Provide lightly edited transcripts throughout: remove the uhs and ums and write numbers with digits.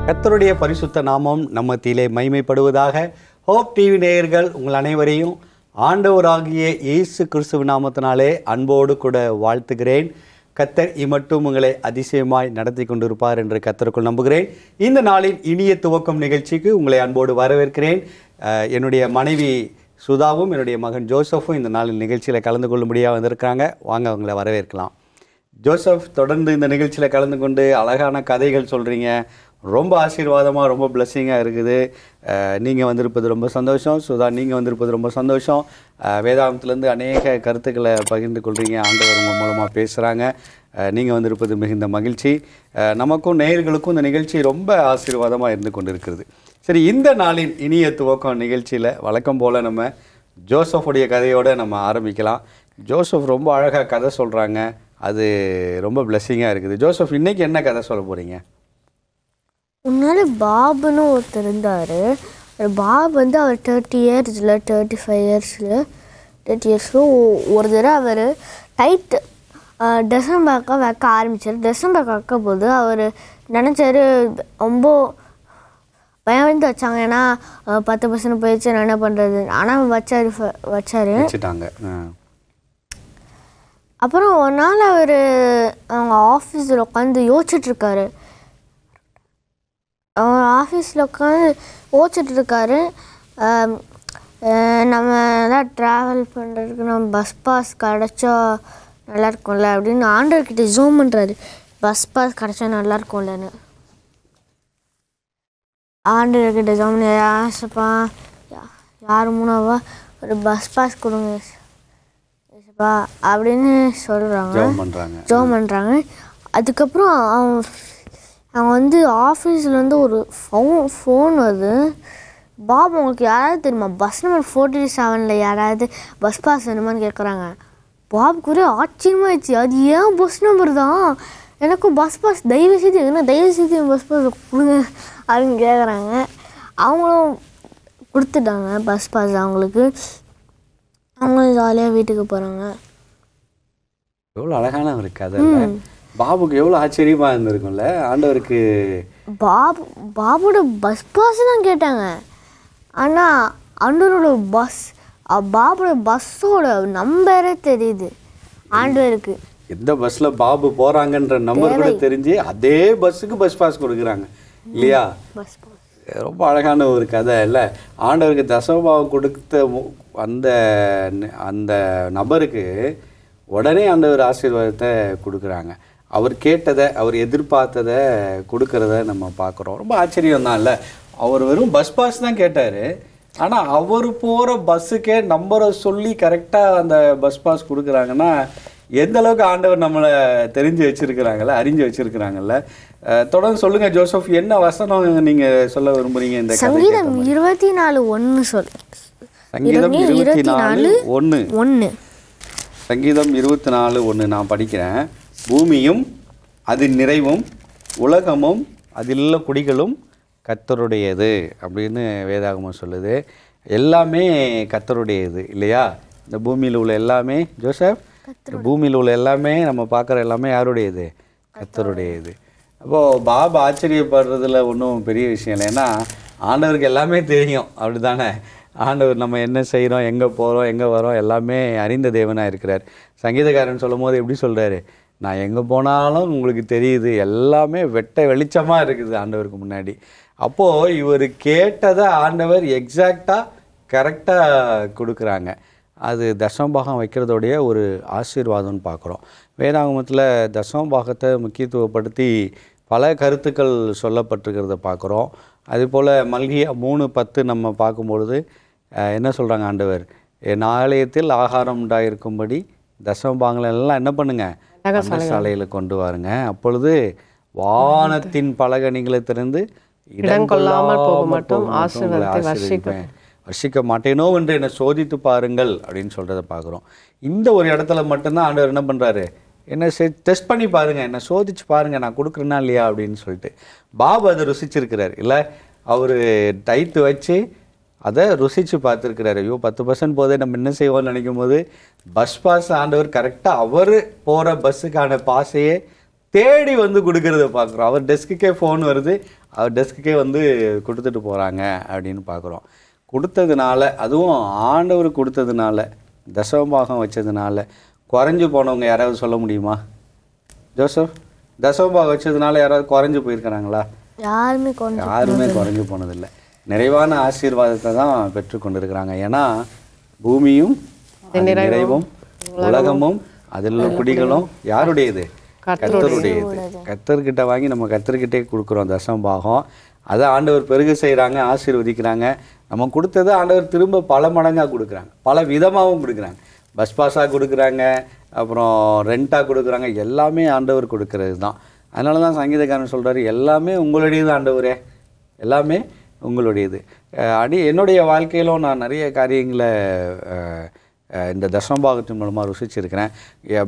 கர்த்தருடைய பரிசுத்த நாமம் நம்ம மத்தியிலே மகிமைப்படுவதாக. ஹோப் டிவி நேயர்கள் உங்கள் அனைவரையும் ஆண்டவராகிய இயேசு கிறிஸ்துவ நாமத்தினாலே அன்போடு கூட வாழ்த்துகிறேன். கர்த்தர் இமட்டும் உங்களை அதிசயமாய் நடத்தி கொண்டிருப்பார் என்று கர்த்தருக்குள் நம்புகிறேன். இந்த நாளின் இனிய துவக்கம் நிகழ்ச்சிக்கு உங்களை அன்போடு வரவேற்கிறேன். என்னுடைய மனைவி சுதாவும் என்னுடைய மகன் ஜோசஃபும் இந்த நாளின் நிகழ்ச்சியில் கலந்து கொள்ளும்படியாக வந்திருக்காங்க. வாங்க அவங்கள வரவேற்கலாம். ஜோசப், தொடர்ந்து இந்த நிகழ்ச்சியில் கலந்து கொண்டு அழகான கதைகள் சொல்கிறீங்க. ரொம்ப ஆசீர்வாதமாக, ரொம்ப பிளஸ்ஸிங்காக இருக்குது. நீங்கள் வந்திருப்பது ரொம்ப சந்தோஷம். சுதா, நீங்கள் வந்திருப்பது ரொம்ப சந்தோஷம். வேதாகமத்திலேருந்து அநேக கருத்துக்களை பகிர்ந்து கொள்கிறீங்க. ஆண்டவர் உங்கள் மூலமாக பேசுகிறாங்க. நீங்கள் வந்திருப்பது மிகுந்த மகிழ்ச்சி. நமக்கும் நேயர்களுக்கும் இந்த நிகழ்ச்சி ரொம்ப ஆசீர்வாதமாக இருந்து கொண்டு இருக்கிறது. சரி, இந்த நாளின் இனிய துவக்கம் நிகழ்ச்சியில் வழக்கம் போல் நம்ம ஜோசஃபுடைய கதையோடு நம்ம ஆரம்பிக்கலாம். ஜோசப் ரொம்ப அழகாக கதை சொல்கிறாங்க. அது ரொம்ப பிளஸ்ஸிங்காக இருக்குது. ஜோசப், இன்றைக்கி என்ன கதை சொல்ல போகிறீங்க? முன்னாடி பாபுன்னு ஒருத்தர் இருந்தார். பாபு வந்து அவர் 30 இயர்ஸில் 30 இயர்ஸில் ஒரு தடவை அவர் டைட் டிசம்பருக்கு வைக்க ஆரம்பித்தார். டிசம்பருக்கு வைக்க போது அவர் நினச்சார், ரொம்ப பயந்து வச்சாங்க. ஏன்னா 10% போயிடுச்சு, நான் என்ன பண்ணுறது. ஆனால் வச்சாரு. அப்புறம் ஒரு நாள் அவர் அவங்க ஆஃபீஸில் உட்காந்து யோசிச்சுட்ருக்காரு. அவங்க ஆஃபீஸில் உட்காந்து யோசிச்சுட்ருக்காரு, நம்ம எதாவது ட்ராவல் பண்ணுறதுக்கு நம்ம பஸ் பாஸ் கிடச்சா நல்லாயிருக்கும்ல அப்படின்னு ஆண்டவர்கிட்ட ஜூம் பண்ணுறாரு. பஸ் பாஸ் கிடச்சா நல்லாயிருக்கும்லன்னு ஆண்டவர்கிட்ட ஜூம் பண்ணி, ஆசைப்பா யார் மூணாவா ஒரு பஸ் பாஸ் கொடுங்க ஏசப்பா அப்படின்னு சொல்கிறாங்க, ஜூம் பண்ணுறாங்க. அதுக்கப்புறம் அவங்க வந்து ஆஃபீஸில் வந்து ஒரு ஃபோன் வருது. பாபு, உங்களுக்கு யாராவது தெரியுமா பஸ் நம்பர் 47 யாராவது பஸ் பாஸ் வேணுமான்னு கேட்குறாங்க. பாபுக்கு ஒரே ஆச்சரியமாகிடுச்சு. அது ஏன் பஸ் நம்பர் தான், எனக்கும் பஸ் பாஸ் தயவுசெய்து என் பஸ் பாஸ் கொடுங்க அப்படின்னு கேட்குறாங்க. அவங்களும் கொடுத்துட்டாங்க பஸ் பாஸ் அவங்களுக்கு. அவங்களும் ஜாலியாக வீட்டுக்கு போகிறாங்க. எவ்வளோ அழகான ஒரு கதை. பாபுக்கு எவ்வளோ ஆச்சரியமாக இருந்திருக்கும்ல. ஆண்டவருக்கு பாபுவோட பஸ் பாஸ் தான் கேட்டாங்க. ஆனால் ஆண்டவரோட பாபுவோட பஸ்ஸோட நம்பரே தெரியுது ஆண்டவருக்கு. எந்த பஸ்ஸில் பாபு போகிறாங்கன்ற நம்பர் கூட தெரிஞ்சு அதே பஸ்ஸுக்கு பஸ் பாஸ் கொடுக்குறாங்க இல்லையா? ரொம்ப அழகான ஒரு கதை இல்லை? ஆண்டவருக்கு தசமபாகம் கொடுத்த அந்த நபருக்கு உடனே ஆண்டவர் ஆசீர்வாதத்தை கொடுக்குறாங்க. அவர் கேட்டதை, அவர் எதிர்பார்த்ததை கொடுக்கறத நம்ம பார்க்குறோம். ரொம்ப ஆச்சரியம்தான் இல்லை? அவர் வெறும் பஸ் பாஸ் தான் கேட்டார். ஆனால் அவர் போகிற பஸ்ஸுக்கே நம்பரை சொல்லி கரெக்டாக அந்த பஸ் பாஸ் கொடுக்குறாங்கன்னா எந்த அளவுக்கு ஆண்டவர் நம்மளை தெரிஞ்சு வச்சுருக்கிறாங்கல்ல, அறிஞ்சு வச்சுருக்கிறாங்கல்ல. தொடர்ந்து சொல்லுங்கள் ஜோசப், என்ன வசனம் நீங்கள் சொல்ல விரும்புகிறீங்க? இந்த சங்கீதம் 24:1 சொல். சங்கீதம் 24:1. சங்கீதம் 24:1 நான் படிக்கிறேன். பூமியும் அதன் நிறைவும் உலகமும் அதில் உள்ள குடிகளும் கர்த்தருடையது அப்படின்னு வேதாகமம் சொல்லுது. எல்லாமே கர்த்தருடையது இல்லையா? இந்த பூமியில் உள்ள எல்லாமே ஜோசப், இந்த பூமியில் உள்ள எல்லாமே நம்ம பார்க்குற எல்லாமே யாருடையது? கர்த்தருடையது. அப்போது பாபா ஆச்சரியப்படுறதுல ஒன்றும் பெரிய விஷயம் இல்லை. ஏன்னா ஆண்டவருக்கு எல்லாமே தெரியும், அப்படி தானே? ஆண்டவர் நம்ம என்ன செய்கிறோம், எங்கே போகிறோம், எங்கே வரோம் எல்லாமே அறிந்த தேவனாக இருக்கிறார். சங்கீதக்காரன் சொல்லும் போது எப்படி சொல்கிறாரு? நான் எங்கே போனாலும் உங்களுக்கு தெரியுது, எல்லாமே வெட்ட வெளிச்சமாக இருக்குது ஆண்டவருக்கு முன்னாடி. அப்போது இவர் கேட்டதை ஆண்டவர் எக்ஸாக்டாக கரெக்டாக கொடுக்குறாங்க. அது தசமபாகம் வைக்கிறதோடைய ஒரு ஆசீர்வாதம்னு பார்க்குறோம். வேதாகமத்தில் தசமபாகத்தை முக்கியத்துவப்படுத்தி பல கருத்துக்கள் சொல்லப்பட்டிருக்கிறத பார்க்குறோம். அதுபோல் மல்கியா 3:10 நம்ம பார்க்கும்பொழுது என்ன சொல்கிறாங்க? ஆண்டவர், என் ஆலயத்தில் ஆகாரம் உண்டாயிருக்கும்படி தசமபாகங்கள் எல்லாம் என்ன பண்ணுங்க, சாலையில் கொண்டு வாருங்க. அப்பொழுது வானத்தின் பலகணிகளை திறந்து இடங்கொள்ளாமல் போக மட்டும் வர்ஷிக்க மாட்டேனோ என்று என்னை சோதித்து பாருங்கள் அப்படின்னு சொல்கிறத பார்க்குறோம். இந்த ஒரு இடத்துல மட்டும்தான் ஆண்டவர் என்ன பண்ணுறாரு? என்னை டெஸ்ட் பண்ணி பாருங்கள், என்னை சோதிச்சு பாருங்கள், நான் கொடுக்குறேன்னா இல்லையா அப்படின்னு சொல்லிட்டு. பாபு அதை ருசிச்சிருக்கிறார் இல்லை? அவர் டைத்து வச்சு அதை ருசித்து பார்த்துருக்கிறாரு. ஐயோ 10% போதே நம்ம என்ன செய்வோம்னு நினைக்கும் போது பஸ் பாஸ் ஆண்டவர் கரெக்டாக அவர் போகிற பஸ்ஸுக்கான பாஸையே தேடி வந்து கொடுக்கறத பார்க்குறோம். அவர் டெஸ்க்குக்கே ஃபோன் வருது, அவர் டெஸ்க்குக்கே வந்து கொடுத்துட்டு போகிறாங்க அப்படின்னு பார்க்குறோம். கொடுத்ததுனால, அதுவும் ஆண்டவர் கொடுத்ததுனால, தசமபாகம் வச்சதுனால குறைஞ்சு போனவங்க யாராவது சொல்ல முடியுமா? ஜோசப், தசமபாகம் வச்சதுனால யாராவது குறைஞ்சு போயிருக்கிறாங்களா? யாருமே குறைஞ்சு போனதில்லை. நிறைவான ஆசீர்வாதத்தை தான் பெற்றுக்கொண்டு இருக்கிறாங்க. ஏன்னா பூமியும் நிறைவும் உலகமும் அதில் குடிகளும் யாருடையது? கர்த்தருடையது. கர்த்தர்கிட்ட வாங்கி நம்ம கர்த்தர்கிட்டே கொடுக்குறோம் தசமபாகம். அதை ஆண்டவர் பெருக செய்கிறாங்க, ஆசீர்வதிக்கிறாங்க. நம்ம கொடுத்ததை ஆண்டவர் திரும்ப பல மடங்காக கொடுக்குறாங்க, பல விதமாகவும் கொடுக்குறாங்க. பஸ் பாஸாக கொடுக்குறாங்க, அப்புறம் ரெண்ட்டாக கொடுக்குறாங்க. எல்லாமே ஆண்டவர் கொடுக்கறது தான். அதனால தான் சங்கீதக்காரன் சொல்கிறாரு, எல்லாமே உங்களுடையது ஆண்டவரே, எல்லாமே உங்களுடையது. என்னுடைய வாழ்க்கையிலும் நான் நிறைய காரியங்களை இந்த தசமபாகத்தின் மூலமாக ருசிச்சிருக்கிறேன்.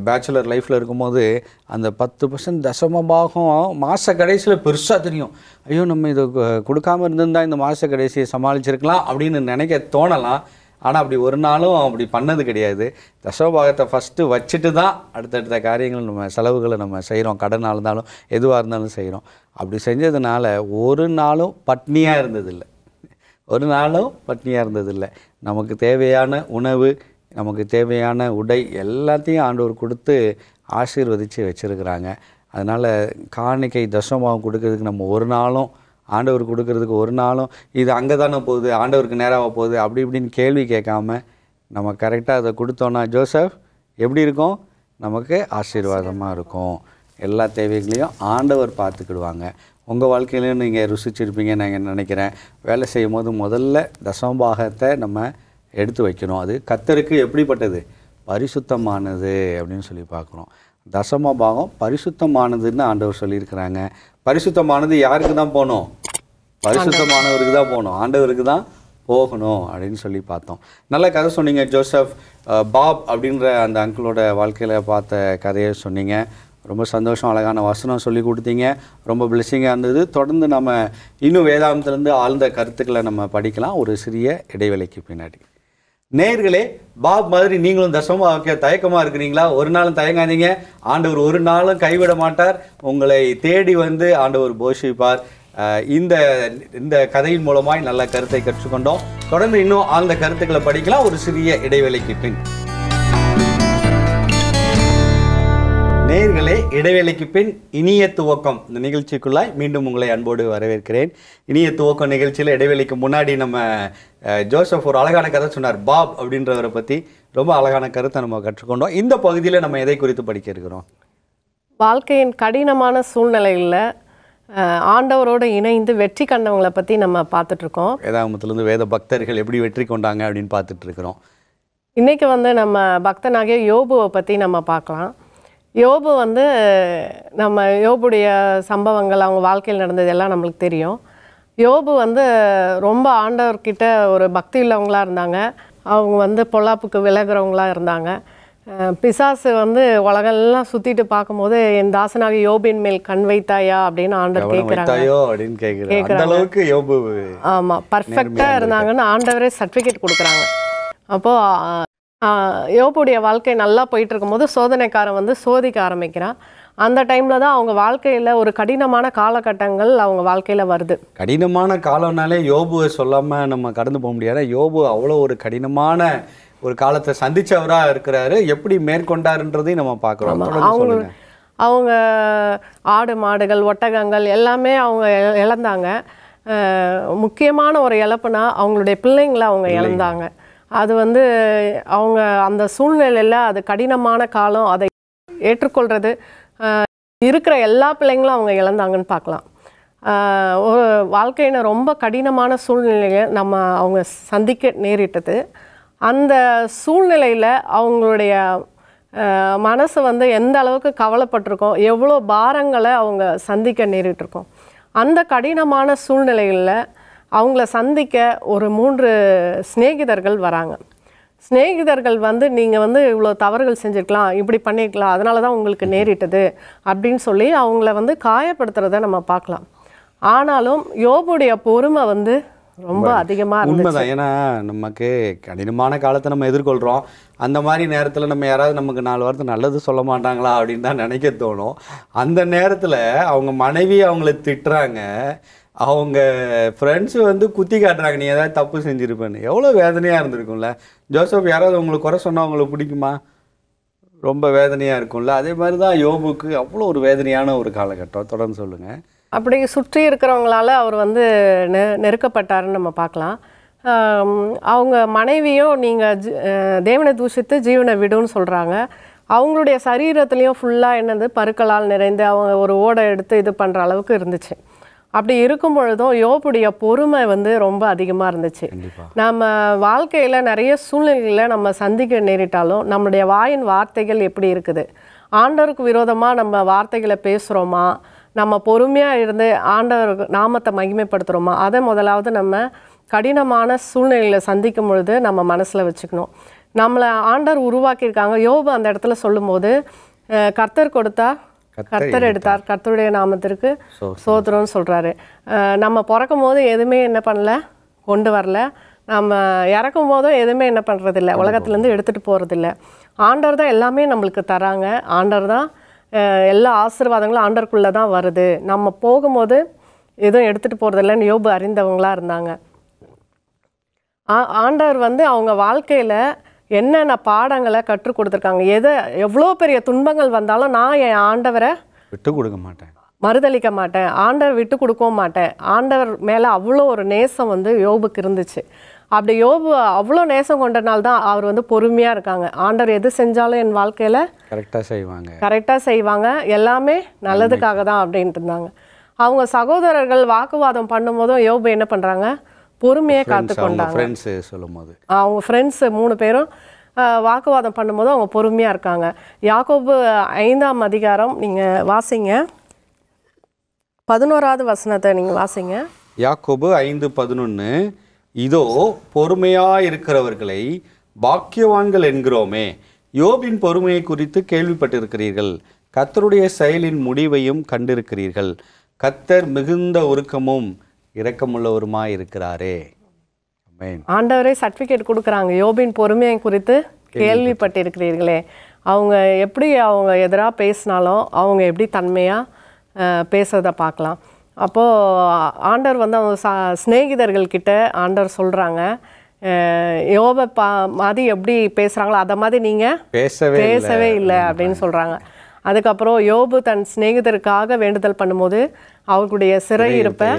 பேச்சுலர் லைஃப்பில் இருக்கும்போது அந்த 10% தசமபாகம் மாத கடைசியில் பெருசாக தெரியும். ஐயோ, நம்ம இதை கொடுக்காமல் இருந்திருந்தால் இந்த மாத கடைசியை சமாளிச்சிருக்கலாம் அப்படின்னு நினைக்க தோணலாம். ஆனால் அப்படி ஒரு நாளும் அப்படி பண்ணது கிடையாது. தசமபாகத்தை ஃபஸ்ட்டு வச்சுட்டு தான் அடுத்தடுத்த காரியங்கள் நம்ம செலவுகளை நம்ம செய்கிறோம். கடனாக இருந்தாலும் எதுவாக இருந்தாலும் செய்கிறோம். அப்படி செஞ்சதுனால ஒரு நாளும் பட்னியாக இருந்ததில்லை, ஒரு நாளும் பட்னியாக இருந்ததில்லை. நமக்கு தேவையான உணவு, நமக்கு தேவையான உடை எல்லாத்தையும் ஆண்டவர் கொடுத்து ஆசீர்வதித்து வச்சுருக்கிறாங்க. அதனால் காணிக்கை தசமபாகம் கொடுக்கறதுக்கு நம்ம ஒரு நாளும், ஆண்டவர் கொடுக்கறதுக்கு ஒரு நாளும் இது அங்கே தானே போகுது, ஆண்டவருக்கு நேராக போகுது அப்படி இப்படின்னு கேள்வி கேட்காம நம்ம கரெக்டாக அதை கொடுத்தோன்னா ஜோசப் எப்படி இருக்கும்? நமக்கு ஆசீர்வாதமாக இருக்கும். எல்லா தேவைகளையும் ஆண்டவர் பார்த்துக்கிடுவாங்க. உங்கள் வாழ்க்கையிலையும் நீங்கள் ருசிச்சிருப்பீங்கன்னு நான் நினைக்கிறேன். வேலை செய்யும் போது முதல்ல தசமபாகத்தை நம்ம எடுத்து வைக்கணும். அது கர்த்தருக்கு எப்படிப்பட்டது? பரிசுத்தமானது அப்படின்னு சொல்லி பார்க்குறோம். தசமபாகம் பரிசுத்தமானதுன்னு ஆண்டவர் சொல்லியிருக்கிறாங்க. பரிசுத்தமானது யாருக்கு தான் போகணும்? பரிசுத்தமானவருக்கு தான் போகணும், ஆண்டவருக்கு தான் போகணும் அப்படின்னு சொல்லி பார்த்தோம். நல்ல கதை சொன்னீங்க ஜோசப். பாப் அப்படின்ற அந்த அங்கிளோட வாழ்க்கையில் பார்த்த கதையை சொன்னீங்க. ரொம்ப சந்தோஷம். அழகான வசனம் சொல்லி கொடுத்தீங்க. ரொம்ப பிளெஸிங்காக இருந்தது. தொடர்ந்து நம்ம இன்னும் வேதாந்தத்துலேருந்து ஆழ்ந்த கருத்துக்களை நம்ம படிக்கலாம் ஒரு சிறிய இடைவேளைக்கு பின்னாடி. நேயர்களே, பாப் மாதிரி நீங்களும் தசமபாக தயக்கமாக இருக்கிறீங்களா? ஒரு நாளும் தயங்காதீங்க. ஆண்டவர் ஒரு நாளும் கைவிட மாட்டார். உங்களை தேடி வந்து ஆண்டவர் போஷிப்பார். இந்த கதையின் மூலமாய் நல்ல கருத்தை கற்றுக்கொண்டோம். தொடர்ந்து இன்னும் ஆழ்ந்த கருத்துக்களை படிக்கலாம் ஒரு சிறிய இடைவேளைக்கு பின். நேயர்களே, இடைவேளைக்கு பின் இனிய துவக்கம் இந்த நிகழ்ச்சிக்குள்ளாய் மீண்டும் உங்களை அன்போடு வரவேற்கிறேன். இனிய துவக்கம் நிகழ்ச்சியில் இடைவேளைக்கு முன்னாடி நம்ம ஜோசப் ஒரு அழகான கதை சொன்னார். பாப் அப்படின்றவரை பற்றி ரொம்ப அழகான கருத்தை நம்ம கற்றுக்கொண்டோம். இந்த பகுதியில் நம்ம எதை குறித்து படிக்க இருக்கிறோம்? வாழ்க்கையின் கடினமான சூழ்நிலைகளில் ஆண்டவரோடு இணைந்து வெற்றி கண்டவங்களை பற்றி நம்ம பார்த்துட்ருக்கோம். வேதாகமத்திலிருந்து வேத பக்தர்கள் எப்படி வெற்றி கொண்டாங்க அப்படின்னு பார்த்துட்ருக்குறோம். இன்றைக்கி வந்து நம்ம பக்தனாகிய யோபுவை பற்றி நம்ம பார்க்கலாம். யோபு வந்து நம்ம யோபுடைய சம்பவங்கள், அவங்க வாழ்க்கையில் நடந்தது எல்லாம் நம்மளுக்கு தெரியும். யோபு வந்து ரொம்ப ஆண்டவர்கிட்ட ஒரு பக்தி உள்ளவங்களாக இருந்தாங்க. அவங்க வந்து பொல்லாப்புக்கு விலகிறவங்களாக இருந்தாங்க. பிசாசு வந்து உலகெல்லாம் சுற்றிட்டு பார்க்கும்போது என் தாசனாக யோபின் மேல் கண் வைத்தாயா அப்படின்னு ஆண்டவர் கேட்குறாங்க. ஆமாம், பர்ஃபெக்டாக இருந்தாங்கன்னு ஆண்டவரே சர்டிஃபிகேட் கொடுக்குறாங்க. அப்போது யோபுடைய வாழ்க்கை நல்லா போயிட்டு இருக்கும்போது சோதனைக்காரன் வந்து சோதிக்க ஆரம்பிக்கிறான். அந்த டைமில் தான் அவங்க வாழ்க்கையில் ஒரு கடினமான காலகட்டங்கள் அவங்க வாழ்க்கையில் வருது. கடினமான காலம்னாலே யோபுவை சொல்லாமல் நம்ம கடந்து போக முடியாது. யோபு அவ்வளோ ஒரு கடினமான ஒரு காலத்தை சந்திச்சவராக இருக்கிறாரு. எப்படி மேற்கொண்டாருன்றதையும் நம்ம பார்க்குறோம். அவங்க ஆடு மாடுகள் ஒட்டகங்கள் எல்லாமே அவங்க இழந்தாங்க. முக்கியமான ஒரு இழப்புனா அவங்களுடைய பிள்ளைங்களை அவங்க இழந்தாங்க. அது வந்து அவங்க அந்த சூழ்நிலையில் அது கடினமான காலம், அதை ஏற்றுக்கொள்கிறது இருக்கிற எல்லா பிள்ளைங்களும் அவங்க இழந்தாங்கன்னு பார்க்கலாம். ஒரு வாழ்க்கையில் ரொம்ப கடினமான சூழ்நிலையை அவங்க சந்திக்க நேரிட்டது. அந்த சூழ்நிலையில் அவங்களுடைய மனசு வந்து எந்த அளவுக்கு கவலைப்பட்டிருக்கோம், எவ்வளோ பாரங்களை அவங்க சந்திக்க நேரிட்டிருக்கோம். அந்த கடினமான சூழ்நிலைகளில் அவங்கள சந்திக்க ஒரு 3 சிநேகிதர்கள் வராங்க. சிநேகிதர்கள் வந்து நீங்கள் வந்து இவ்வளோ தவறுகள் செஞ்சுருக்கலாம், இப்படி பண்ணியிருக்கலாம், அதனால தான் உங்களுக்கு நேரிட்டது அப்படின்னு சொல்லி அவங்கள வந்து காயப்படுத்துறத நம்ம பார்க்கலாம். ஆனாலும் யோபுடைய பொறுமை வந்து ரொம்ப அதிகமாக உண்மைதான். ஏன்னா நமக்கு கடினமான காலத்தை நம்ம எதிர்கொள்கிறோம். அந்த மாதிரி நேரத்தில் நம்ம யாராவது நமக்கு 4 வாரத்தை நல்லது சொல்ல மாட்டாங்களா அப்படின்னு தான் நினைக்க தோணும். அந்த நேரத்தில் அவங்க மனைவி அவங்கள திட்டுறாங்க. அவங்க ஃப்ரெண்ட்ஸு வந்து குத்தி காட்டுறாங்க, நீ ஏதாவது தப்பு செஞ்சுருப்பேன்னு. எவ்வளோ வேதனையாக இருந்திருக்கும்ல. ஜோசப் யாராவது உங்களுக்கு குறை சொன்னால் உங்களுக்கு பிடிக்குமா? ரொம்ப வேதனையாக இருக்கும்ல. அதே மாதிரி தான் யோபுக்கு அவ்வளோ ஒரு வேதனையான ஒரு காலகட்டம். தொடர்ந்து சொல்லுங்கள். அப்படி சுற்றி இருக்கிறவங்களால அவர் வந்து நெருக்கப்பட்டாருன்னு நம்ம பார்க்கலாம். அவங்க மனைவியும் நீங்கள் தேவனை தூஷித்து ஜீவனை விடுன்னு சொல்கிறாங்க. அவங்களுடைய சரீரத்துலேயும் ஃபுல்லாக என்னது பருக்களால் நிறைந்து அவங்க ஒரு ஓடை எடுத்து இது பண்ணுற அளவுக்கு இருந்துச்சு. அப்படி இருக்கும் பொழுதும் யோபுடைய பொறுமை வந்து ரொம்ப அதிகமாக இருந்துச்சு. நம்ம வாழ்க்கையில் நிறைய சூழ்நிலைகளை நம்ம சந்திக்க நேரிட்டாலும் நம்மளுடைய வாயின் வார்த்தைகள் எப்படி இருக்குது, ஆண்டவருக்கு விரோதமாக நம்ம வார்த்தைகளை பேசுகிறோமா, நம்ம பொறுமையாக இருந்து ஆண்டவர் நாமத்தை மகிமைப்படுத்துகிறோமா, அதை முதலாவது நம்ம கடினமான சூழ்நிலையில் சந்திக்கும் பொழுது நம்ம மனசில் வச்சுக்கணும். நம்மளை ஆண்டவர் உருவாக்கியிருக்காங்க. யோபு அந்த இடத்துல சொல்லும்போது கர்த்தர் கொடுத்தா கர்த்தர் எடுத்தார், கர்த்தருடைய நாமத்திற்கு சோத்திரம்னு சொல்கிறாரு. நம்ம பிறக்கும் போது எதுவுமே என்ன பண்ணல, கொண்டு வரல. நம்ம இறக்கும் போதும் எதுவுமே என்ன பண்ணுறதில்ல, உலகத்துலேருந்து எடுத்துகிட்டு போகிறதில்ல. ஆண்டவர் தான் எல்லாமே நம்மளுக்கு தராங்க. ஆண்டவர் தான் எல்லா ஆசீர்வாதங்களும் ஆண்டவருக்குள்ளே தான் வருது. நம்ம போகும்போது எதுவும் எடுத்துகிட்டு போகிறதில்லன்னு யோபு அறிந்தவங்களாக இருந்தாங்க. ஆண்டவர் வந்து அவங்க வாழ்க்கையில் என்னென்ன பாடங்களை கற்றுக் கொடுத்துருக்காங்க. எவ்வளோ பெரிய துன்பங்கள் வந்தாலும் நான் என் ஆண்டவரை விட்டு கொடுக்க மாட்டேன், மறுதளிக்க மாட்டேன், ஆண்டவர் விட்டு கொடுக்கவும் மாட்டேன். ஆண்டவர் மேலே அவ்வளோ ஒரு நேசம் வந்து யோபுக்கு இருந்துச்சு. அப்படி யோபு அவ்வளோ நேசம் கொண்டனால தான் அவர் வந்து பொறுமையாக இருக்காங்க. ஆண்டவர் எது செஞ்சாலும் என் வாழ்க்கையில் கரெக்டாக செய்வாங்க, எல்லாமே நல்லதுக்காக தான் அப்படின்ட்டு இருந்தாங்க. அவங்க சகோதரர்கள் வாக்குவாதம் பண்ணும்போதும் யோபு என்ன பண்ணுறாங்க, பொறுமையை காத்துக்கொண்டாங்க. அவங்க ஃப்ரெண்ட்ஸு 3 பேரும் வாக்குவாதம் பண்ணும்போது அவங்க பொறுமையாக இருக்காங்க. யாக்கோபு 5ஆம் அதிகாரம் நீங்கள் வாசிங்க, 11வது வசனத்தை நீங்கள் வாசிங்க. யாக்கோபு 5:11, இதோ பொறுமையாக இருக்கிறவர்களை பாக்கியவான்கள் என்கிறோமே, யோபின் பொறுமையை குறித்து கேள்விப்பட்டிருக்கிறீர்கள், கர்த்தருடைய செயலின் முடிவையும் கண்டிருக்கிறீர்கள், கர்த்தர் மிகுந்த உருக்கமும் இரக்கமுள்ளவருமாய் இருக்கிறாரே. ஆண்டவரே சர்டிஃபிகேட் கொடுக்குறாங்க, யோபின் பொறுமையை குறித்து கேள்விப்பட்டிருக்கிறீர்களே. அவங்க எப்படி அவங்க எதிராக பேசினாலும் அவங்க எப்படி தன்மையாக பேசுறதை பார்க்கலாம். அப்போது ஆண்டவர் வந்து அவங்க சிநேகிதர்கள்கிட்ட ஆண்டவர் சொல்கிறாங்க, யோபை மாதிரி எப்படி பேசுகிறாங்களோ அதை மாதிரி நீங்கள் பேசவே இல்லை அப்படின்னு சொல்கிறாங்க. அதுக்கப்புறம் யோபு தன் சிநேகிதருக்காக வேண்டுதல் பண்ணும்போது அவர்களுடைய சிறையிருப்பை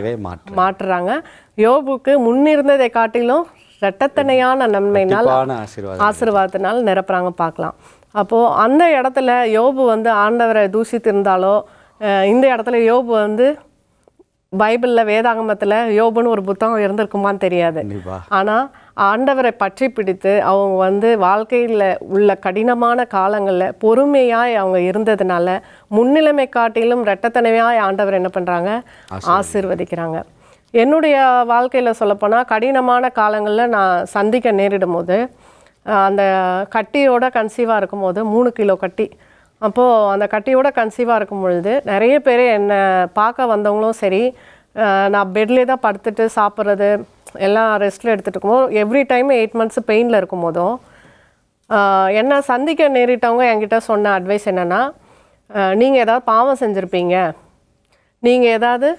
மாற்றுறாங்க. யோபுக்கு முன்னிருந்ததை காட்டிலும் இரட்டத்தனையான நன்மையினால் ஆசீர்வாதத்தினால் நிரப்புறாங்க பார்க்கலாம். அப்போது அந்த இடத்துல யோபு வந்து ஆண்டவரை தூஷித்திருந்தாலோ, இந்த இடத்துல யோபு வந்து பைபிளில் வேதாகமத்தில் யோபுன்னு ஒரு புத்தகம் இருந்திருக்குமான்னு தெரியாது. ஆனால் ஆண்டவரை பற்றி பிடித்து அவங்க வந்து வாழ்க்கையில் உள்ள கடினமான காலங்களில் பொறுமையாய் அவங்க இருந்ததுனால முன்னிலைமை காட்டிலும் இரட்டத்தனையாய் ஆண்டவர் என்ன பண்ணுறாங்க, ஆசீர்வதிக்கிறாங்க. என்னுடைய வாழ்க்கையில் சொல்லப்போனால் கடினமான காலங்களில் நான் சந்திக்க நேரிடும் போது அந்த கட்டியோட கன்சீவாக இருக்கும் போது 3 கிலோ கட்டி, அப்போது அந்த கட்டியோட கன்சீவாக இருக்கும் பொழுது நிறைய பேர் என்னை பார்க்க வந்தவங்களும் சரி, நான் பெட்லேயே தான் படுத்துட்டு சாப்பிட்றது எல்லாம் ரெஸ்ட்டில் எடுத்துகிட்டு இருக்கும்போது எவ்ரி டைம் 8 months பெயினில் இருக்கும் போதும் என்ன சந்திக்க நேரிட்டவங்க என்கிட்ட சொன்ன அட்வைஸ் என்னென்னா, நீங்கள் ஏதாவது பாவம் செஞ்சுருப்பீங்க, நீங்கள் ஏதாவது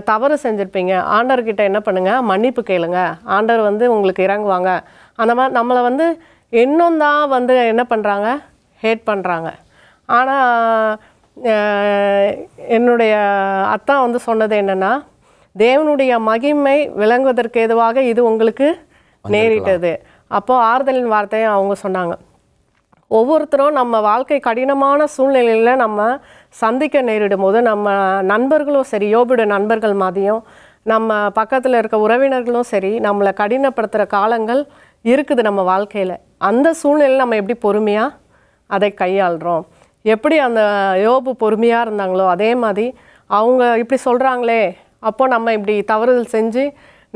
தவறு செஞ்சுருப்பீங்க, ஆண்டவர்கிட்ட என்ன பண்ணுங்கள், மன்னிப்பு கேளுங்க, ஆண்டவர் வந்து உங்களுக்கு இறங்குவாங்க. அந்த மாதிரி நம்மளை வந்து இன்னும் தான் வந்து என்ன பண்ணுறாங்க, ஹேட் பண்ணுறாங்க. ஆனால் என்னுடைய அத்தா வந்து சொன்னது என்னென்னா, தேவனுடைய மகிமை விளங்குவதற்கு ஏதுவாக இது உங்களுக்கு நேரிட்டது. அப்போது ஆறுதலின் வார்த்தையை அவங்க சொன்னாங்க. ஒவ்வொருத்தரும் நம்ம வாழ்க்கை கடினமான சூழ்நிலையில் நம்ம சந்திக்க நேரிடும் போது நம்ம நண்பர்களும் சரி, யோபுடைய நண்பர்கள் மாதிரியும் நம்ம பக்கத்தில் இருக்க உறவினர்களும் சரி நம்மளை கடினப்படுத்துகிற காலங்கள் இருக்குது நம்ம வாழ்க்கையில். அந்த சூழ்நிலையில் நம்ம எப்படி பொறுமையாக அதை கையாளுறோம், எப்படி அந்த யோபு பொறுமையாக இருந்தாங்களோ அதே மாதிரி அவங்க இப்படி சொல்கிறாங்களே, அப்போ நம்ம இப்படி தவறுதல் செஞ்சு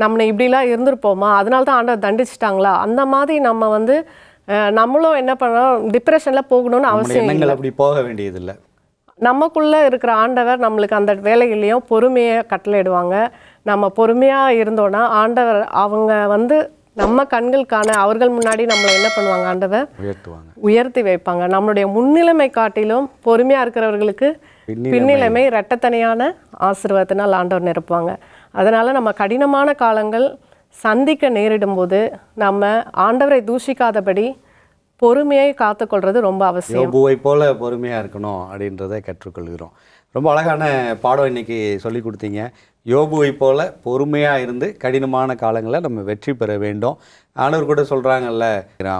நம்மளை இப்படிலாம் இருந்திருப்போமா, அதனால தான் ஆண்டவர் தண்டிச்சிட்டாங்களா, அந்த மாதிரி நம்ம வந்து நம்மளும் என்ன பண்ணோம், டிப்ரெஷனில் போகணும்னு அவசியம் இல்லை, அப்படி போக வேண்டியதில்லை. நமக்குள்ளே இருக்கிற ஆண்டவர் நம்மளுக்கு அந்த வேலைகளையும் பொறுமையை கட்டளையிடுவாங்க. நம்ம பொறுமையாக இருந்தோன்னா ஆண்டவர் அவங்க வந்து நம்ம கண்களுக்கான அவர்கள் முன்னாடி நம்மளை என்ன பண்ணுவாங்க, ஆண்டவர் உயர்த்தி வைப்பாங்க. நம்மளுடைய முன்னிலைமை காட்டிலும் பொறுமையாக இருக்கிறவர்களுக்கு பின்னிலைமை இரட்டத்தனையான ஆசீர்வாதத்தினால் ஆண்டவர் நிரப்புவாங்க. அதனால் நம்ம கடினமான காலங்கள் சந்திக்க நேரிடும்போது நம்ம ஆண்டவரை தூஷிக்காதபடி பொறுமையை காத்துக்கொள்வது ரொம்ப அவசியம். யோபுவை போல பொறுமையாக இருக்கணும் அப்படின்றத கற்றுக்கொள்கிறோம். ரொம்ப அழகான பாடம் இன்னைக்கு சொல்லி கொடுத்தீங்க. யோபுவை போல பொறுமையாக இருந்து கடினமான காலங்களை நம்ம வெற்றி பெற வேண்டும். ஆண்டவர் கூட சொல்கிறாங்கல்ல,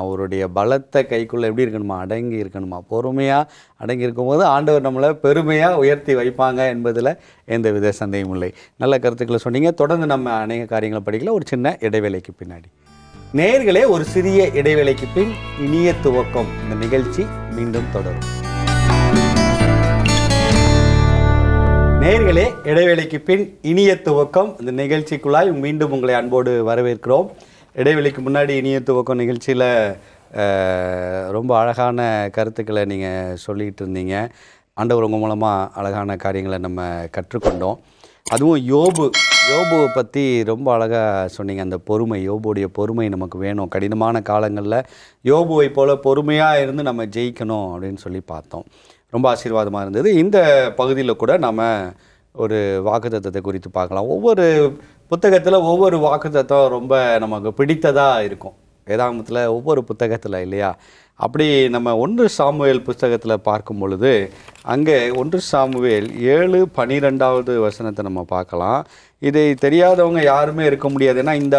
அவருடைய பலத்தை கைக்குள்ளே எப்படி இருக்கணுமா, அடங்கி இருக்கணுமா. பொறுமையாக அடங்கி இருக்கும்போது ஆண்டவர் நம்மளை பெருமையாக உயர்த்தி வைப்பாங்க என்பதில் எந்த வித சந்தேகமும் இல்லை. நல்ல கருத்துக்களை சொன்னீங்க. தொடர்ந்து நம்ம அநேக காரியங்களை படிக்கல. ஒரு சின்ன இடைவேளைக்கு பின்னாடி நேயர்களே, ஒரு சிறிய இடைவேளைக்கு பின் இனிய துவக்கம் இந்த நிகழ்ச்சி மீண்டும் தொடரும். நேயர்களே, இடைவேளைக்கு பின் இனிய துவக்கம் இந்த நிகழ்ச்சிக்குள்ளாய் மீண்டும் உங்களை அன்போடு வரவேற்கிறோம். இடைவெளிக்கு முன்னாடி இனிய துவக்கம் நிகழ்ச்சியில் ரொம்ப அழகான கருத்துக்களை நீங்கள் சொல்லிகிட்டு இருந்தீங்க. ஆண்டவர் உங்கள் மூலமாக அழகான காரியங்களை நம்ம கற்றுக்கொண்டோம். அதுவும் யோபுவை பற்றி ரொம்ப அழகாக சொன்னீங்க. அந்த பொறுமை, யோபுடைய பொறுமை நமக்கு வேணும். கடினமான காலங்களில் யோபுவை போல் பொறுமையாக இருந்து நம்ம ஜெயிக்கணும் அப்படின்னு சொல்லி பார்த்தோம். ரொம்ப ஆசீர்வாதமாக இருந்தது. இந்த பகுதியில் கூட நம்ம ஒரு வாக்குத்தத்தத்தை குறித்து பார்க்கலாம். ஒவ்வொரு புத்தகத்தில் ஒவ்வொரு வாக்குத்தத்தம் ரொம்ப நமக்கு பிடித்ததாக இருக்கும். வேதாகமத்தில் ஒவ்வொரு புத்தகத்தில் இல்லையா? அப்படி நம்ம 1 சாமுவேல் புஸ்தகத்தில் பார்க்கும் பொழுது அங்கே 1 சாமுவேல் 7:12 நம்ம பார்க்கலாம். இதை தெரியாதவங்க யாருமே இருக்க முடியாது. ஏன்னா இந்த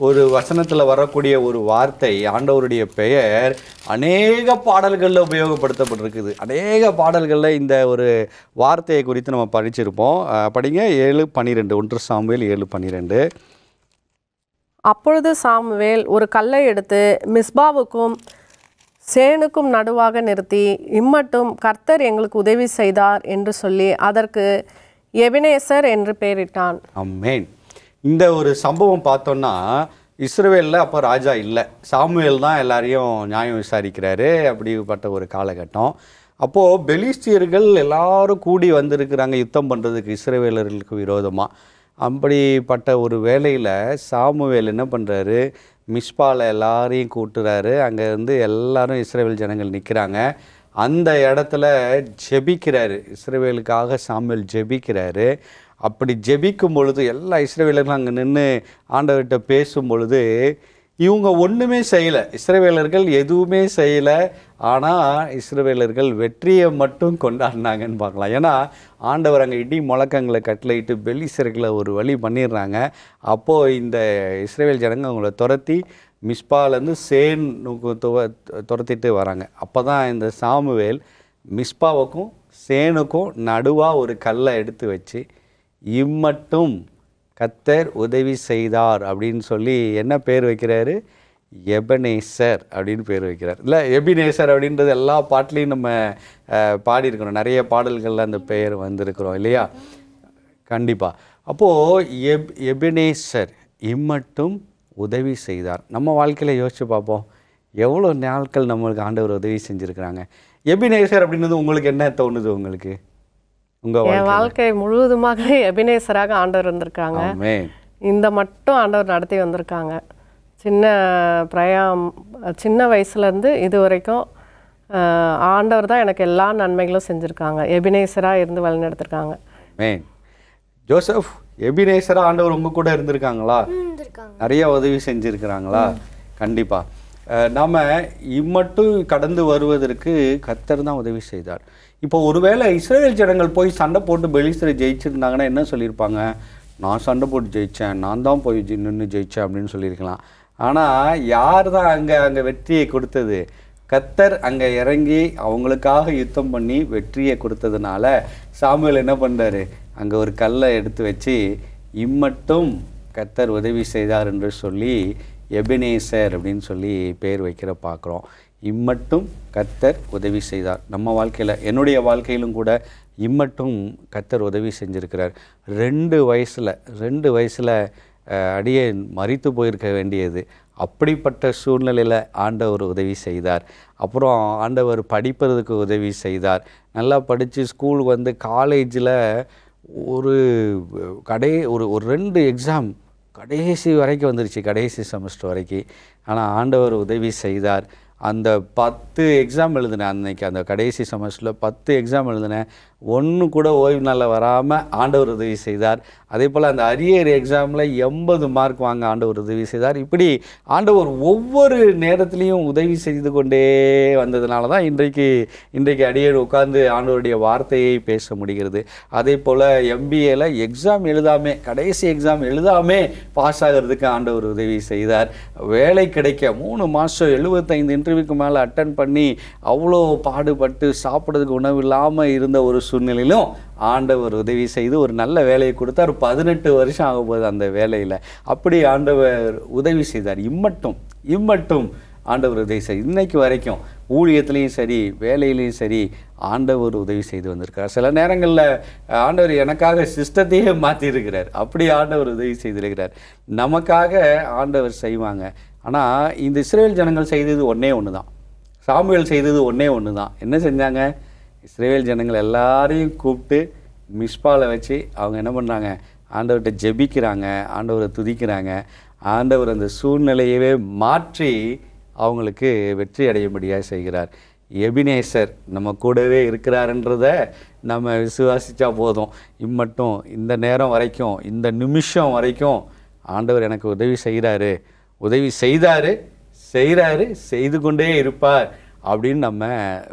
ஒரு வசனத்தில் வரக்கூடிய ஒரு வார்த்தை, ஆண்டவருடைய பெயர் அநேக பாடல்களில் உபயோகப்படுத்தப்பட்டிருக்குது. அநேக பாடல்களில் இந்த ஒரு வார்த்தையை குறித்து நம்ம படிச்சிருப்போம். படிங்க 7:12, 1 சாமுவேல் 7:12. அப்பொழுது சாமுவேல் ஒரு கல்லை எடுத்து மிஸ்பாவுக்கும் சேனுக்கும் நடுவாக நிறுத்தி, இம்மட்டும் கர்த்தர் எங்களுக்கு உதவி செய்தார் என்று சொல்லி அதற்கு எபினேசர் என்று பெயரிட்டான். ஆமென். இந்த ஒரு சம்பவம் பார்த்தோன்னா, இஸ்ரவேலில் அப்போ ராஜா இல்லை, சாமுவேல் தான் எல்லாரையும் நியாயம் விசாரிக்கிறாரு. அப்படிப்பட்ட ஒரு காலகட்டம். அப்போது பெலிஸ்தியர்கள் எல்லாரும் கூடி வந்திருக்கிறாங்க யுத்தம் பண்ணுறதுக்கு இஸ்ரவேலர்களுக்கு விரோதமாக. அப்படிப்பட்ட ஒரு வேளையில் சாமுவேல் என்ன பண்ணுறாரு, மிஸ்பாவில் எல்லாரையும் கூட்டுறாரு. அங்கே இருந்து எல்லாரும் இஸ்ரவேல் ஜனங்கள் நிற்கிறாங்க. அந்த இடத்துல ஜெபிக்கிறாரு. இஸ்ரவேலுக்காக சாமுவேல் ஜெபிக்கிறாரு. அப்படி ஜெபிக்கும் பொழுது எல்லா இஸ்ரவேலர்களும் அங்கே நின்று ஆண்டவர்கிட்ட பேசும் பொழுது இவங்க ஒன்றுமே செய்யலை, இஸ்ரவேலர்கள் எதுவுமே செய்யலை. ஆனால் இஸ்ரவேலர்கள் வெற்றியை மட்டும் கொண்டாடினாங்கன்னு பார்க்கலாம். ஏன்னா ஆண்டவர் அங்கே இடி முழக்கங்களை கட்டளையிட்டு பெலிஸ்தர்களை ஒரு வழி பண்ணிடுறாங்க. அப்போது இந்த இஸ்ரவேல் ஜனங்க அவங்கள துரத்தி மிஸ்பாலேருந்து சேனுக்கு துரத்திட்டு வராங்க. அப்போ தான் இந்த சாமுவேல் மிஸ்பாவுக்கும் சேனுக்கும் நடுவாக ஒரு கல்லை எடுத்து வச்சு, இம்மட்டும் கர்த்தர் உதவி செய்தார் அப்படின்னு சொல்லி என்ன பேர் வைக்கிறாரு, எபனேசர் அப்படின்னு பேர் வைக்கிறார். இல்லை, எபினேசர் அப்படின்றது எல்லா பாட்டிலையும் நம்ம பாடியிருக்கிறோம். நிறைய பாடல்களில் அந்த பெயர் வந்திருக்கிறோம் இல்லையா? கண்டிப்பாக. அப்போது எபினேசர் இம்மட்டும் உதவி செய்தார். நம்ம வாழ்க்கையில் யோசித்து பார்ப்போம், எவ்வளோ நாட்கள் நம்மளுக்கு ஆண்டவர் உதவி செஞ்சுருக்கிறாங்க. எபினேசர் அப்படின்றது உங்களுக்கு என்ன தோணுது? உங்களுக்கு என் வாழ்க்கை முழுவதுமாக எபினேசராக ஆண்டவர் இருந்திருக்காங்க. இந்த மட்டும் ஆண்டவர் நடத்தி வந்திருக்காங்க. சின்ன வயசுலேருந்து இது வரைக்கும் ஆண்டவர் தான் எனக்கு எல்லா நன்மைகளும் செஞ்சுருக்காங்க. எபினேசராக இருந்து வழிநடத்திருக்காங்க. ஜோசப், எபினேசராக ஆண்டவர் உங்கள் கூட இருந்திருக்காங்களா? நிறைய உதவி செஞ்சுருக்கிறாங்களா? கண்டிப்பாக. நாம் இம்மட்டும் கடந்து வருவதற்கு கர்த்தர் தான் உதவி செய்தார். இப்போ ஒருவேளை இஸ்ரவேல் ஜனங்கள் போய் சண்டை போட்டு பெலிஸ்தரை ஜெயிச்சிருந்தாங்கன்னா என்ன சொல்லியிருப்பாங்க? நான் சண்டை போட்டு ஜெயித்தேன், நான் தான் போய் நின்று ஜெயித்தேன் அப்படின்னு சொல்லியிருக்கலாம். ஆனால் யார் தான் அங்கே வெற்றியை கொடுத்தது? கர்த்தர் அங்கே இறங்கி அவங்களுக்காக யுத்தம் பண்ணி வெற்றியை கொடுத்ததுனால சாமுவேல் என்ன பண்ணுறாரு, அங்கே ஒரு கல்லை எடுத்து வச்சு இம்மட்டும் கர்த்தர் உதவி செய்தார் என்று சொல்லி எபினேசர் அப்படின்னு சொல்லி பேர் வைக்கிற பார்க்குறோம். இம்மட்டும் கர்த்தர் உதவி செய்தார். நம்ம வாழ்க்கையில், என்னுடைய வாழ்க்கையிலும் கூட இம்மட்டும் கர்த்தர் உதவி செஞ்சுருக்கிறார். 2 வயசில் அடியே மரித்து போயிருக்க வேண்டியது. அப்படிப்பட்ட சூழ்நிலையில் ஆண்டவர் உதவி செய்தார். அப்புறம் ஆண்டவர் படிப்பதற்கு உதவி செய்தார். நல்லா படித்து ஸ்கூல் வந்து காலேஜில் ஒரு 2 எக்ஸாம் கடைசி வரைக்கும் வந்துருச்சு, கடைசி செமஸ்டர் வரைக்கும். ஆனால் ஆண்டவர் உதவி செய்தார். அந்த 10 எக்ஸாம் எழுதினேன். அன்னைக்கு அந்த கடைசி செமஸ்டரில் 10 எக்ஸாம் எழுதினேன். ஒன்று கூட ஓய்வு நாளில் வராமல் ஆண்டவர் உதவி செய்தார். அதே போல் அந்த அரியர் எக்ஸாமில் 80 மார்க் வாங்க ஆண்டவர் உதவி செய்தார். இப்படி ஆண்டவர் ஒவ்வொரு நேரத்துலையும் உதவி செய்து கொண்டே வந்ததுனால தான் இன்றைக்கு அடியேன் உட்கார்ந்து ஆண்டவருடைய வார்த்தையை பேச முடிகிறது. அதே போல் MBAல எக்ஸாம் எழுதாமே, கடைசி எக்ஸாம் எழுதாமே பாஸ் ஆகிறதுக்கு ஆண்டவர் உதவி செய்தார். வேலை கிடைக்க 3 மாதம் 75 இன்டர்வியூக்கு மேலே அட்டன் பண்ணி அவ்வளோ பாடுபட்டு சாப்பிட்றதுக்கு உணவு இல்லாமல் இருந்த ஒரு சூழ்நிலையிலும் ஆண்டவர் உதவி செய்து ஒரு நல்ல வேலையை கொடுத்தார். 18 வருஷம் ஆகும்போது அந்த வேலையில் அப்படி ஆண்டவர் உதவி செய்தார். இம்மட்டும் ஆண்டவர் உதவி செய்து இன்னைக்கு வரைக்கும் ஊழியத்துலேயும் சரி வேலையிலையும் சரி ஆண்டவர் உதவி செய்து வந்திருக்கார். சில நேரங்களில் ஆண்டவர் எனக்காக சிஸ்டத்தையே மாற்றிருக்கிறார். அப்படி ஆண்டவர் உதவி செய்திருக்கிறார். நமக்காக ஆண்டவர் செய்வாங்க. ஆனால் இந்த இஸ்ரவேல் ஜனங்கள் செய்தது ஒன்று தான். சாமுவேல் செய்தது ஒன்று தான். என்ன செஞ்சாங்க? இஸ்ரவேல் ஜனங்கள் எல்லாரையும் கூப்பிட்டு மிஸ்பாவில் வச்சு அவங்க என்ன பண்ணுறாங்க? ஆண்டவர்கிட்ட ஜெபிக்கிறாங்க, ஆண்டவரை துதிக்கிறாங்க. ஆண்டவர் அந்த சூழ்நிலையவே மாற்றி அவங்களுக்கு வெற்றி அடையும்படியாக செய்கிறார். எபினேசர் நம்ம கூடவே இருக்கிறாருன்றதை நம்ம விசுவாசித்தா போதும். இம்மட்டும் இந்த நேரம் வரைக்கும், இந்த நிமிஷம் வரைக்கும் ஆண்டவர் எனக்கு உதவி செய்கிறாரு, செய்து கொண்டே இருப்பார் அப்படின்னு நம்ம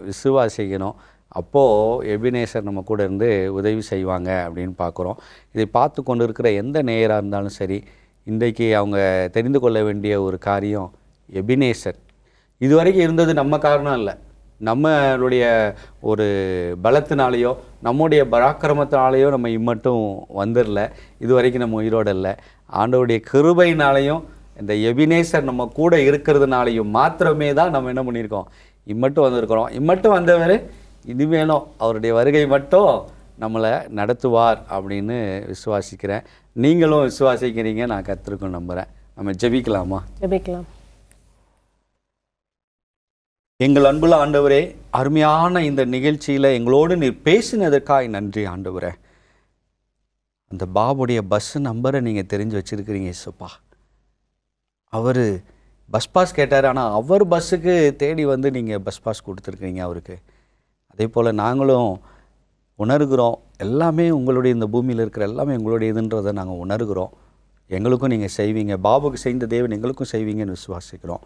விசுவாசிக்கணும். அப்போது எபினேசர் நம்ம கூட இருந்து உதவி செய்வாங்க அப்படின்னு பார்க்குறோம். இதை பார்த்து கொண்டு இருக்கிற எந்த நேயராக இருந்தாலும் சரி, இன்றைக்கு அவங்க தெரிந்து கொள்ள வேண்டிய ஒரு காரியம், எபினேசர் இதுவரைக்கும் இருந்தது நம்ம காரணம் இல்லை, நம்மளுடைய ஒரு பலத்தினாலேயோ நம்முடைய பராக்கிரமத்தினாலேயோ நம்ம இம்மட்டும் வந்துடல, இதுவரைக்கும் நம்ம உயிரோடு இல்லை. ஆண்டவருடைய கிருபையினாலேயும் இந்த எபினேசர் நம்ம கூட இருக்கிறதுனாலையும் மாத்திரமே தான் நம்ம என்ன பண்ணியிருக்கோம்? இம்மட்டும் வந்திருக்கிறோம். இம்மட்டும் வந்தவர் இனிமேலும் அவருடைய வருகை மட்டும் நம்மளை நடத்துவார் அப்படின்னு விசுவாசிக்கிறேன். நீங்களும் விசுவாசிக்கிறீங்க, நான் கர்த்தருக்கும் நம்புகிறேன். நம்ம ஜெபிக்கலாமா? ஜெபிக்கலாம். எங்கள் அன்புள்ள ஆண்டவரே, அருமையான இந்த நிகழ்ச்சியில் எங்களோடு நீர் பேசினதற்காக நன்றி ஆண்டவரே. அந்த பாபுடைய பஸ் நம்பரை நீங்கள் தெரிஞ்சு வச்சுருக்கிறீங்க இயேசுப்பா. அவர் பஸ் பாஸ் கேட்டார், ஆனால் அவர் பஸ்ஸுக்கு தேடி வந்து நீங்கள் பஸ் பாஸ் கொடுத்துருக்கீங்க அவருக்கு. அதே போல் நாங்களும் உணர்கிறோம், எல்லாமே உங்களுடைய, இந்த பூமியில் இருக்கிற எல்லாமே உங்களுடையதுன்றதை நாங்கள் உணர்கிறோம். எங்களுக்கும் நீங்கள் செய்வீங்க, பாபுக்கு செய்த தேவன் எங்களுக்கும் செய்வீங்கன்னு விசுவாசிக்கிறோம்.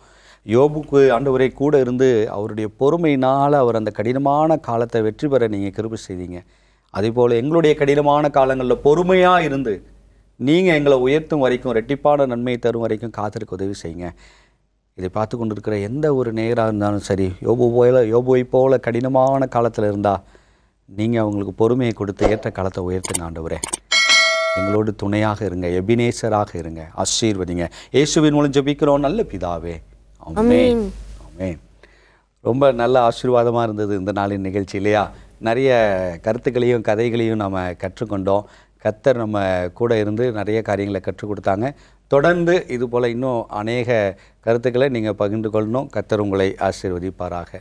யோபுக்கு ஆண்டவரை கூட இருந்து அவருடைய பொறுமையினால் அவர் அந்த கடினமான காலத்தை வெற்றி பெற நீங்கள் கிருபை செய்தீங்க. அதே போல் எங்களுடைய கடினமான காலங்களில் பொறுமையாக இருந்து நீங்கள் எங்களை உயர்த்தும் வரைக்கும், ரெட்டிப்பான நன்மையை தரும் வரைக்கும் காத்திருக்க உதவி செய்யுங்க. இதை பார்த்து கொண்டு இருக்கிற எந்த ஒரு நேராக இருந்தாலும் சரி, யோபுவை போல கடினமான காலத்தில் இருந்தால் நீங்கள் அவங்களுக்கு பொறுமையை கொடுத்து ஏற்ற காலத்தை உயர்த்துங்க ஆண்டவரே. எங்களோடு துணையாக இருங்க, எபினேசராக இருங்க, ஆசீர்வதிங்க. இயேசுவின் மூலம் ஜெபிக்கிறோம் நல்ல பிதாவே, ஆமென். ஆமென். ரொம்ப நல்ல ஆசீர்வாதமாக இருந்தது இந்த நாளின் நிகழ்ச்சி இல்லையா? நிறைய கருத்துக்களையும் கதைகளையும் நம்ம கற்றுக்கொண்டோம். கர்த்தர் நம்ம கூட இருந்து நிறைய காரியங்களை கற்றுக் கொடுத்தாங்க. தொடர்ந்து இது போல் இன்னும் அநேக கருத்துக்களை நீங்கள் பகிர்ந்து கொள்ளணும். கர்த்தர் உங்களை ஆசீர்வதிப்பாராக.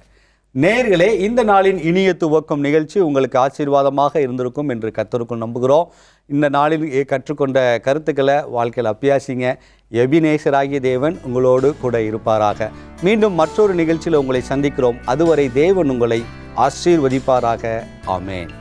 நேயர்களே, இந்த நாளின் இனிய துவக்கம் நிகழ்ச்சி உங்களுக்கு ஆசீர்வாதமாக இருந்திருக்கும் என்று கர்த்தருக்குள் நம்புகிறோம். இந்த நாளில் கற்றுக்கொண்ட கருத்துக்களை வாழ்க்கையில் அபியாசிங்க. எபினேசராகிய தேவன் உங்களோடு கூட இருப்பாராக. மீண்டும் மற்றொரு நிகழ்ச்சியில் உங்களை சந்திக்கிறோம். அதுவரை தேவன் உங்களை ஆசீர்வதிப்பாராக. ஆமென்.